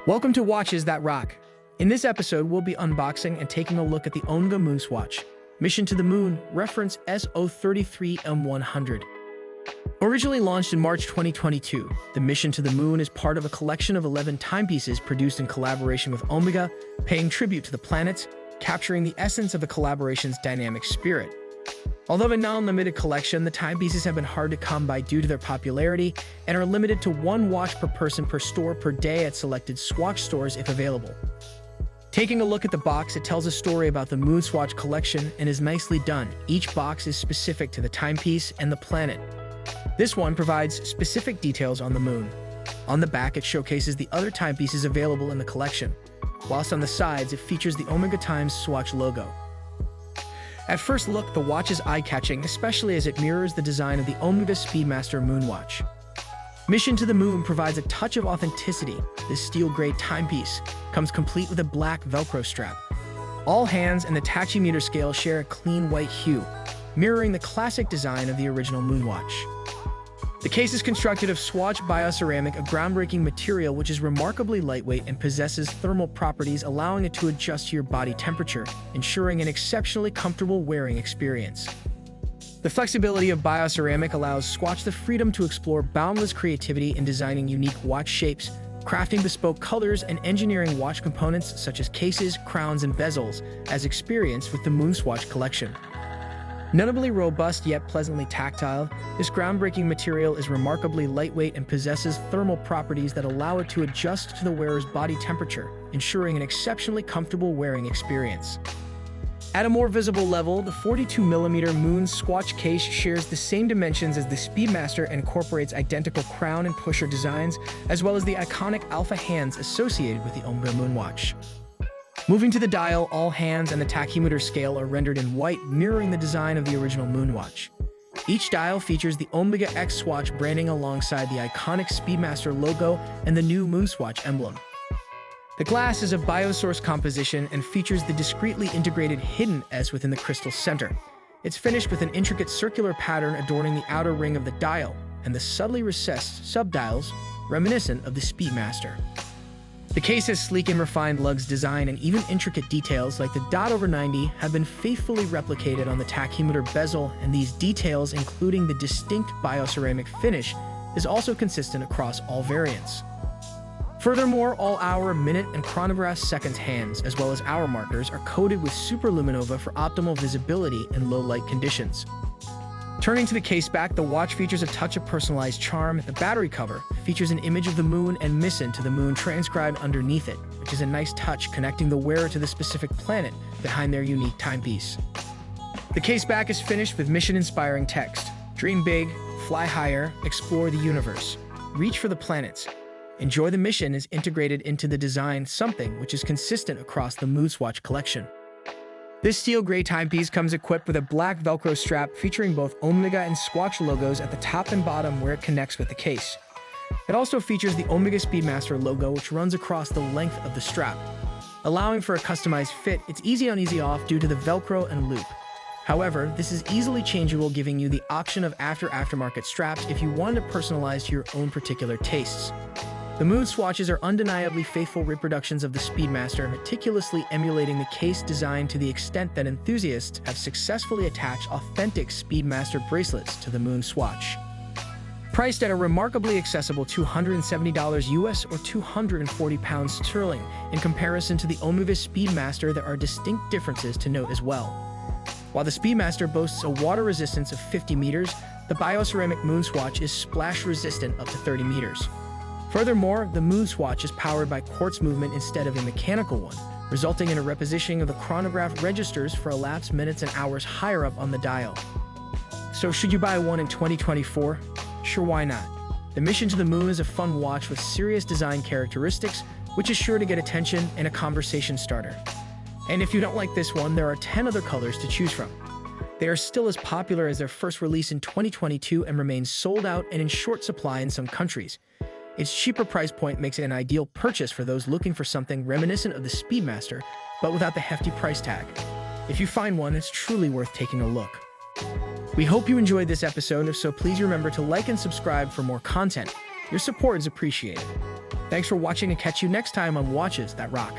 Welcome to Watches That Rock. In this episode, we'll be unboxing and taking a look at the Omega MoonSwatch, Mission to the Moon, reference SO33M100. Originally launched in March 2022, the Mission to the Moon is part of a collection of 11 timepieces produced in collaboration with Omega, paying tribute to the planets, capturing the essence of the collaboration's dynamic spirit. Although a non-limited collection, the timepieces have been hard to come by due to their popularity and are limited to one watch per person per store per day at selected Swatch stores if available. Taking a look at the box, it tells a story about the MoonSwatch collection and is nicely done. Each box is specific to the timepiece and the planet. This one provides specific details on the moon. On the back, it showcases the other timepieces available in the collection, whilst on the sides, it features the Omega Times Swatch logo. At first look, the watch is eye-catching, especially as it mirrors the design of the Omega SpeedMaster MoonWatch. Mission to the Moon provides a touch of authenticity. This steel-gray timepiece comes complete with a black Velcro strap. All hands and the tachymeter scale share a clean white hue, mirroring the classic design of the original MoonWatch. The case is constructed of Swatch Bioceramic, a groundbreaking material which is remarkably lightweight and possesses thermal properties, allowing it to adjust to your body temperature, ensuring an exceptionally comfortable wearing experience. The flexibility of Bioceramic allows Swatch the freedom to explore boundless creativity in designing unique watch shapes, crafting bespoke colors, and engineering watch components such as cases, crowns, and bezels, as experienced with the MoonSwatch collection. Notably robust yet pleasantly tactile, this groundbreaking material is remarkably lightweight and possesses thermal properties that allow it to adjust to the wearer's body temperature, ensuring an exceptionally comfortable wearing experience. At a more visible level, the 42mm MoonSwatch case shares the same dimensions as the SpeedMaster and incorporates identical crown and pusher designs, as well as the iconic alpha hands associated with the Omega MoonWatch. Moving to the dial, all hands and the tachymeter scale are rendered in white, mirroring the design of the original MoonWatch. Each dial features the Omega X Swatch branding alongside the iconic SpeedMaster logo and the new MoonSwatch emblem. The glass is of biosource composition and features the discreetly integrated hidden S within the crystal center. It's finished with an intricate circular pattern adorning the outer ring of the dial and the subtly recessed subdials, reminiscent of the SpeedMaster. The case has sleek and refined lugs design, and even intricate details like the dot over 90 have been faithfully replicated on the tachymeter bezel, and these details, including the distinct bioceramic finish, is also consistent across all variants. Furthermore, all hour, minute, and chronograph seconds hands, as well as hour markers, are coated with superluminova for optimal visibility in low light conditions. Turning to the case back, the watch features a touch of personalized charm. The battery cover features an image of the moon and Mission to the Moon transcribed underneath it, which is a nice touch connecting the wearer to the specific planet behind their unique timepiece. The case back is finished with mission-inspiring text. Dream big, fly higher, explore the universe, reach for the planets. Enjoy the mission is integrated into the design, something which is consistent across the MoonSwatch collection. This steel gray timepiece comes equipped with a black Velcro strap featuring both Omega and Swatch logos at the top and bottom where it connects with the case. It also features the Omega SpeedMaster logo, which runs across the length of the strap. Allowing for a customized fit, it's easy on, easy off due to the Velcro and loop. However, this is easily changeable, giving you the option of aftermarket straps if you want to personalize to your own particular tastes. The MoonSwatches are undeniably faithful reproductions of the SpeedMaster, meticulously emulating the case design to the extent that enthusiasts have successfully attached authentic SpeedMaster bracelets to the MoonSwatch. Priced at a remarkably accessible $270 US or £240 sterling, in comparison to the Omega SpeedMaster, there are distinct differences to note as well. While the SpeedMaster boasts a water resistance of 50 meters, the bioceramic MoonSwatch is splash resistant up to 30 meters. Furthermore, the MoonSwatch is powered by quartz movement instead of a mechanical one, resulting in a repositioning of the chronograph registers for elapsed minutes and hours higher up on the dial. So should you buy one in 2024? Sure, why not? The Mission to the Moon is a fun watch with serious design characteristics, which is sure to get attention and a conversation starter. And if you don't like this one, there are 10 other colors to choose from. They are still as popular as their first release in 2022 and remain sold out and in short supply in some countries. Its cheaper price point makes it an ideal purchase for those looking for something reminiscent of the SpeedMaster, but without the hefty price tag. If you find one, it's truly worth taking a look. We hope you enjoyed this episode. If so, please remember to like and subscribe for more content. Your support is appreciated. Thanks for watching and catch you next time on Watches That Rock.